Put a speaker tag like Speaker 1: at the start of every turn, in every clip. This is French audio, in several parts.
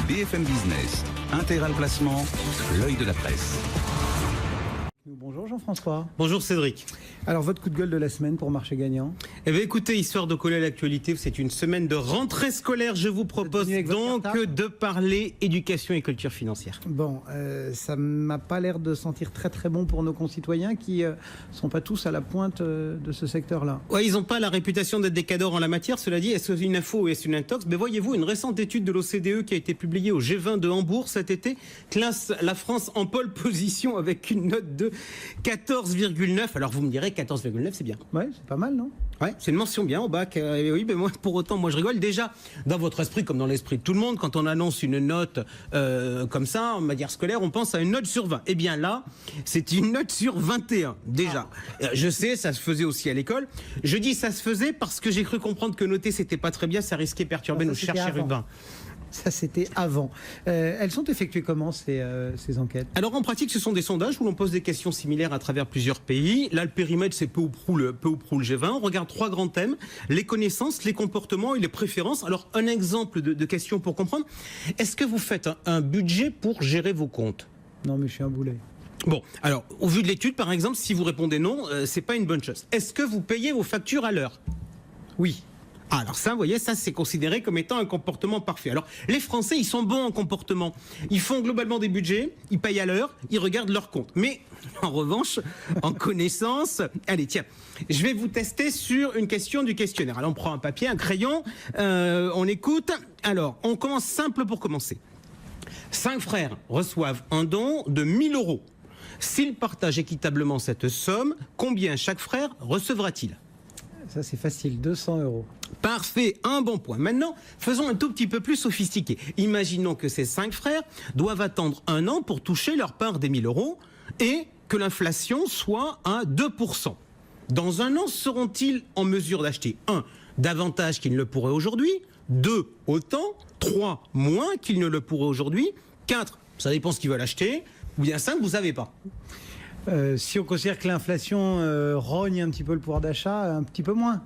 Speaker 1: BFM Business, Intégral Placement, l'œil de la presse.
Speaker 2: Bonjour Jean-François.
Speaker 3: Bonjour Cédric.
Speaker 2: Alors votre coup de gueule de la semaine pour marché gagnant?
Speaker 3: Eh bien écoutez, histoire de coller à l'actualité, c'est une semaine de rentrée scolaire. Je vous propose donc de parler éducation et culture financière.
Speaker 2: Bon, ça m'a pas l'air de sentir très très bon pour nos concitoyens qui sont pas tous à la pointe de ce secteur-là.
Speaker 3: Ouais, ils n'ont pas la réputation d'être des cadors en la matière. Cela dit, est-ce une info ou est-ce une intox? Mais voyez-vous, une récente étude de l'OCDE qui a été publiée au G20 de Hambourg cet été classe la France en pole position avec une note de 14,9. Alors vous me direz 14,9, c'est bien.
Speaker 2: Ouais, c'est pas mal, non?
Speaker 3: Ouais, c'est une mention bien au bac. Oui, mais moi, pour autant, moi je rigole. Déjà, dans votre esprit, comme dans l'esprit de tout le monde, quand on annonce une note comme ça, en matière scolaire, on pense à une note sur 20. Eh bien là, c'est une note sur 21, déjà. Je sais, ça se faisait aussi à l'école. Je dis ça se faisait parce que j'ai cru comprendre que noter, c'était pas très bien, ça risquait de perturber nos chers chérubins.
Speaker 2: Ça, c'était avant. Elles sont effectuées comment, ces enquêtes?
Speaker 3: Alors, en pratique, ce sont des sondages où l'on pose des questions similaires à travers plusieurs pays. Là, le périmètre, c'est peu ou prou le G20. On regarde 3 grands thèmes: les connaissances, les comportements et les préférences. Alors, un exemple de question pour comprendre. Est-ce que vous faites un budget pour gérer vos comptes?
Speaker 2: Non, mais je suis un boulet.
Speaker 3: Bon, alors, au vu de l'étude, par exemple, si vous répondez non, c'est pas une bonne chose. Est-ce que vous payez vos factures à l'heure?
Speaker 2: Oui.
Speaker 3: Alors ça, vous voyez, ça c'est considéré comme étant un comportement parfait. Alors les Français, ils sont bons en comportement. Ils font globalement des budgets, ils payent à l'heure, ils regardent leur compte. Mais en revanche, en connaissance, allez tiens, je vais vous tester sur une question du questionnaire. Alors on prend un papier, un crayon, on écoute. Alors on commence simple pour commencer. 5 frères reçoivent un don de 1 000 €. S'ils partagent équitablement cette somme, combien chaque frère recevra-t-il?
Speaker 2: Ça, c'est facile, 200 €.
Speaker 3: Parfait, un bon point. Maintenant, faisons un tout petit peu plus sophistiqué. Imaginons que ces 5 frères doivent attendre 1 an pour toucher leur part des 1 000 € et que l'inflation soit à 2%. Dans 1 an, seront-ils en mesure d'acheter 1. davantage qu'ils ne le pourraient aujourd'hui, 2. autant, 3. moins qu'ils ne le pourraient aujourd'hui, 4. ça dépend ce qu'ils veulent acheter, ou bien 5. vous ne savez pas.
Speaker 2: Si on considère que l'inflation rogne un petit peu le pouvoir d'achat, un petit peu moins.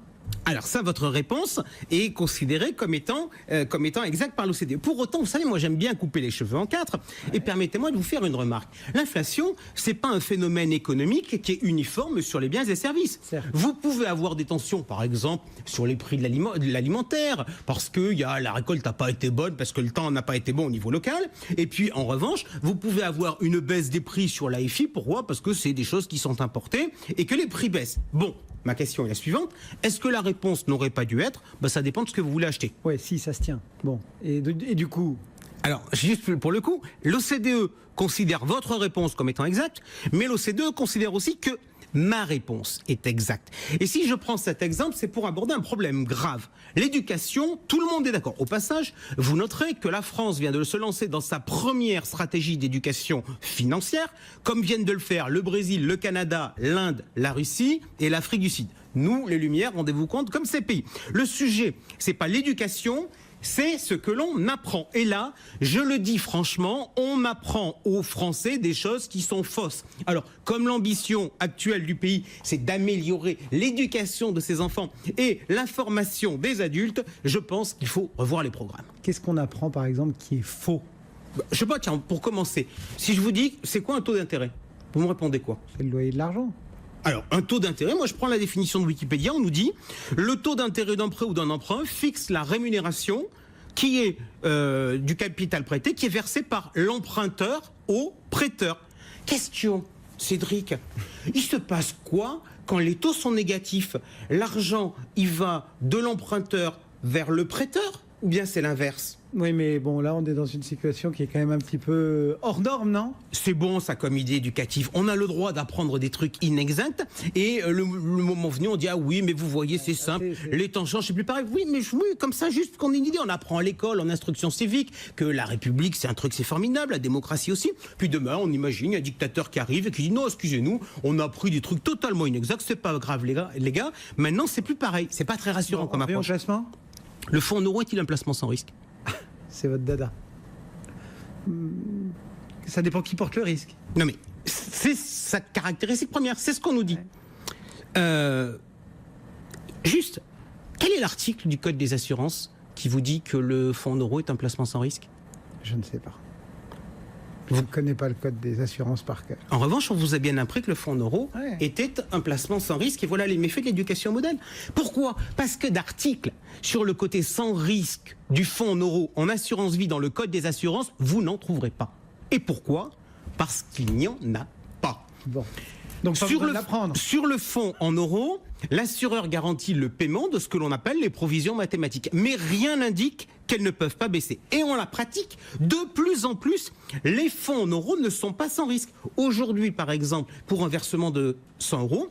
Speaker 3: Alors ça, votre réponse est considérée comme étant exacte par l'OCDE. Pour autant, vous savez, moi j'aime bien couper les cheveux en 4. Et permettez-moi de vous faire une remarque. L'inflation, c'est pas un phénomène économique qui est uniforme sur les biens et services.
Speaker 2: Certes.
Speaker 3: Vous pouvez avoir des tensions, par exemple, sur les prix de l'alimentaire, parce que la récolte n'a pas été bonne, parce que le temps n'a pas été bon au niveau local. Et puis, en revanche, vous pouvez avoir une baisse des prix sur l'AFI. Pourquoi? Parce que c'est des choses qui sont importées et que les prix baissent. Bon. Ma question est la suivante. Est-ce que la réponse n'aurait pas dû être ça dépend de ce que vous voulez acheter?
Speaker 2: Oui, si, ça se tient. Bon. Et du coup...
Speaker 3: Alors, juste pour le coup, l'OCDE considère votre réponse comme étant exacte, mais l'OCDE considère aussi que ma réponse est exacte. Et si je prends cet exemple, c'est pour aborder un problème grave. L'éducation, tout le monde est d'accord. Au passage, vous noterez que la France vient de se lancer dans sa première stratégie d'éducation financière, comme viennent de le faire le Brésil, le Canada, l'Inde, la Russie et l'Afrique du Sud. Nous, les Lumières, rendez-vous compte, comme ces pays. Le sujet, c'est pas l'éducation, c'est ce que l'on apprend. Et là, je le dis franchement, on apprend aux Français des choses qui sont fausses. Alors, comme l'ambition actuelle du pays, c'est d'améliorer l'éducation de ses enfants et l'information des adultes, je pense qu'il faut revoir les programmes.
Speaker 2: Qu'est-ce qu'on apprend, par exemple, qui est faux?
Speaker 3: Je sais pas, tiens, pour commencer, si je vous dis, c'est quoi un taux d'intérêt? Vous me répondez quoi?
Speaker 2: C'est le loyer de l'argent.
Speaker 3: Alors, un taux d'intérêt, moi je prends la définition de Wikipédia, on nous dit le taux d'intérêt d'un prêt ou d'un emprunt fixe la rémunération qui est du capital prêté, qui est versé par l'emprunteur au prêteur. Question, Cédric, il se passe quoi quand les taux sont négatifs? L'argent, il va de l'emprunteur vers le prêteur ou bien c'est l'inverse?
Speaker 2: Oui, mais bon, là, on est dans une situation qui est quand même un petit peu hors norme, non?
Speaker 3: C'est bon, ça, comme idée éducative. On a le droit d'apprendre des trucs inexacts. Et le moment venu, on dit, ah oui, mais vous voyez, c'est simple. Les temps changent, c'est plus pareil. Oui, mais oui, comme ça, juste qu'on ait une idée. On apprend à l'école, en instruction civique, que la République, c'est un truc, c'est formidable. La démocratie aussi. Puis demain, on imagine un dictateur qui arrive et qui dit, non, excusez-nous, on a appris des trucs totalement inexacts. C'est pas grave, les gars. Maintenant, c'est plus pareil. C'est pas très rassurant comme approche.
Speaker 2: Placement.
Speaker 3: Le fonds en euros est-il un placement sans risque?
Speaker 2: C'est votre dada. Ça dépend qui porte le risque.
Speaker 3: Non mais, c'est sa caractéristique première, c'est ce qu'on nous dit. Juste, quel est l'article du Code des assurances qui vous dit que le fonds en euros est un placement sans risque?
Speaker 2: Je ne sais pas. Je ne connais pas le code des assurances par cœur.
Speaker 3: En revanche, on vous a bien appris que le fonds en euros était un placement sans risque, et voilà les méfaits de l'éducation modèle. Pourquoi? Parce que d'articles sur le côté sans risque du fonds en euros en assurance vie dans le code des assurances, vous n'en trouverez pas. Et pourquoi? Parce qu'il n'y en a pas.
Speaker 2: Bon. Donc
Speaker 3: sur le fonds en euros, l'assureur garantit le paiement de ce que l'on appelle les provisions mathématiques. Mais rien n'indique qu'elles ne peuvent pas baisser. Et on la pratique de plus en plus. Les fonds en euros ne sont pas sans risque. Aujourd'hui, par exemple, pour un versement de 100 euros,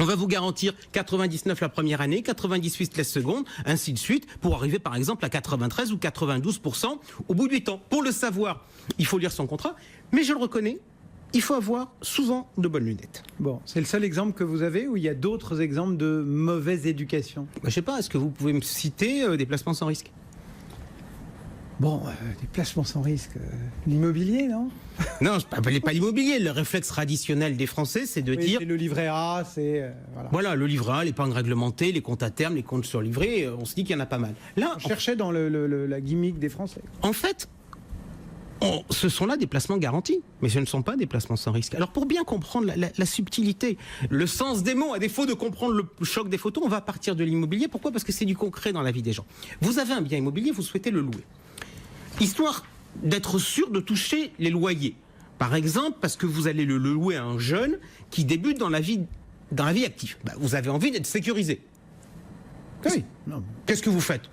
Speaker 3: on va vous garantir 99 la première année, 98 la seconde, ainsi de suite, pour arriver par exemple à 93 ou 92% au bout du 8 ans. Pour le savoir, il faut lire son contrat, mais je le reconnais, il faut avoir souvent de bonnes lunettes.
Speaker 2: Bon, c'est le seul exemple que vous avez ou il y a d'autres exemples de mauvaise éducation?
Speaker 3: Je ne sais pas, est-ce que vous pouvez me citer des placements sans risque?
Speaker 2: Bon, des placements sans risque, l'immobilier, non?
Speaker 3: Non, je ne parlais pas l'immobilier. Le réflexe traditionnel des Français, c'est de dire...
Speaker 2: C'est le livret A, c'est...
Speaker 3: Voilà, le livret A, l'épargne réglementée, les comptes à terme, les comptes sur livret, on se dit qu'il y en a pas mal. Là,
Speaker 2: on cherchait dans la gimmick des Français.
Speaker 3: En fait, ce sont là des placements garantis, mais ce ne sont pas des placements sans risque. Alors pour bien comprendre la subtilité, le sens des mots, à défaut de comprendre le choc des photos, on va partir de l'immobilier. Pourquoi? Parce que c'est du concret dans la vie des gens. Vous avez un bien immobilier, vous souhaitez le louer. Histoire d'être sûr de toucher les loyers. Par exemple, parce que vous allez le louer à un jeune qui débute dans la vie active. Ben, vous avez envie d'être sécurisé.
Speaker 2: Oui.
Speaker 3: Qu'est-ce que vous faites?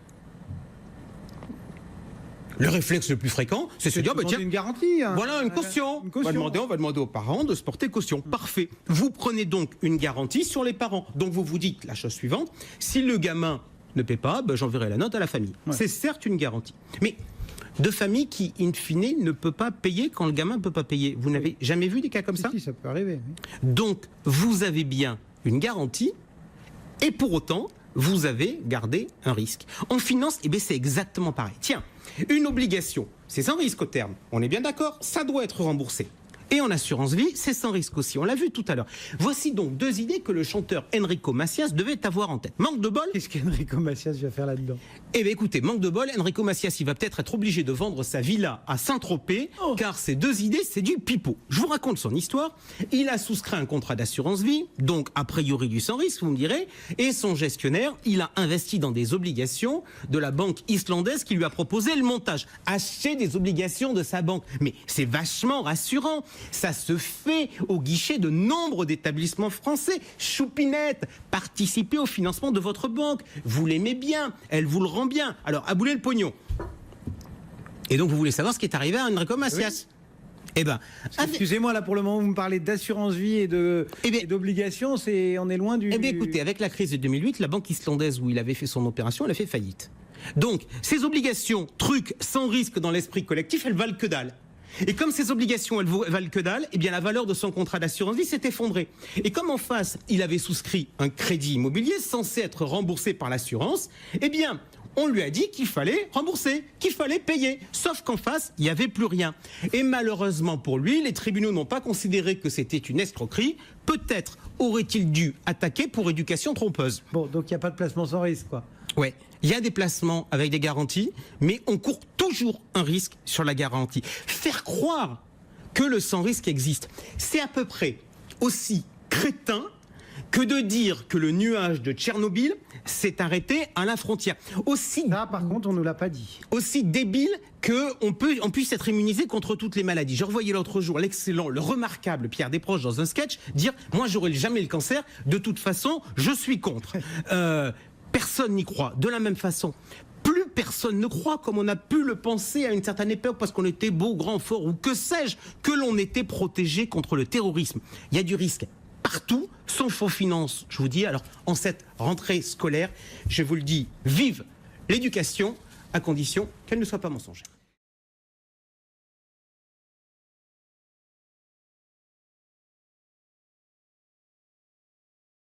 Speaker 3: Le réflexe le plus fréquent, c'est se dire, tiens,
Speaker 2: une garantie. Hein.
Speaker 3: Voilà, une caution. On va demander aux parents de se porter caution. Parfait. Vous prenez donc une garantie sur les parents. Donc vous vous dites la chose suivante, si le gamin ne paie pas, j'enverrai la note à la famille. Ouais. C'est certes une garantie. Mais de famille qui, in fine, ne peut pas payer quand le gamin ne peut pas payer. Vous n'avez jamais vu des cas comme ça?
Speaker 2: Si, ça peut arriver. Oui.
Speaker 3: Donc, vous avez bien une garantie, et pour autant, vous avez gardé un risque. En finance, c'est exactement pareil. Tiens, une obligation, c'est sans risque au terme. On est bien d'accord? Ça doit être remboursé. Et en assurance vie, c'est sans risque aussi. On l'a vu tout à l'heure. Voici donc deux idées que le chanteur Enrico Macias devait avoir en tête. Manque de bol.
Speaker 2: Qu'est-ce qu'Enrico Macias va faire là-dedans?
Speaker 3: Eh bien écoutez, manque de bol, Enrico Macias, il va peut-être être obligé de vendre sa villa à Saint-Tropez, car ces deux idées, c'est du pipeau. Je vous raconte son histoire. Il a souscrit un contrat d'assurance vie, donc a priori du sans risque, vous me direz, et son gestionnaire, il a investi dans des obligations de la banque islandaise qui lui a proposé le montage. Acheter des obligations de sa banque. Mais c'est vachement rassurant. Ça se fait au guichet de nombre d'établissements français. Choupinette, participez au financement de votre banque. Vous l'aimez bien, elle vous le rend bien. Alors, aboulez le pognon. Et donc, vous voulez savoir ce qui est arrivé à Enrico Macias?
Speaker 2: Oui. Excusez-moi, là, pour le moment, vous me parlez d'assurance vie et d'obligations, on est loin du...
Speaker 3: Écoutez, avec la crise de 2008, la banque islandaise où il avait fait son opération, elle a fait faillite. Donc, ces obligations, trucs sans risque dans l'esprit collectif, elles valent que dalle. Et comme ces obligations, elles valent que dalle, eh bien la valeur de son contrat d'assurance vie s'est effondrée. Et comme en face, il avait souscrit un crédit immobilier censé être remboursé par l'assurance, eh bien, on lui a dit qu'il fallait rembourser, qu'il fallait payer. Sauf qu'en face, il n'y avait plus rien. Et malheureusement pour lui, les tribunaux n'ont pas considéré que c'était une escroquerie. Peut-être aurait-il dû attaquer pour éducation trompeuse.
Speaker 2: Bon, donc il n'y a pas de placement sans risque, quoi.
Speaker 3: Ouais, il y a des placements avec des garanties, mais on court toujours un risque sur la garantie. Faire croire que le sans risque existe, c'est à peu près aussi crétin que de dire que le nuage de Tchernobyl s'est arrêté à la frontière.
Speaker 2: Ça, par contre, on ne nous l'a pas dit.
Speaker 3: Aussi débile qu'on puisse être immunisé contre toutes les maladies. Je revoyais l'autre jour l'excellent, le remarquable Pierre Desproges dans un sketch dire « Moi, j'aurai jamais le cancer, de toute façon, je suis contre ». Personne n'y croit. De la même façon, plus personne ne croit, comme on a pu le penser à une certaine époque, parce qu'on était beau, grand, fort, ou que sais-je, que l'on était protégé contre le terrorisme. Il y a du risque partout, sauf en finance. Je vous dis, alors, en cette rentrée scolaire, je vous le dis, vive l'éducation, à condition qu'elle ne soit pas mensongère.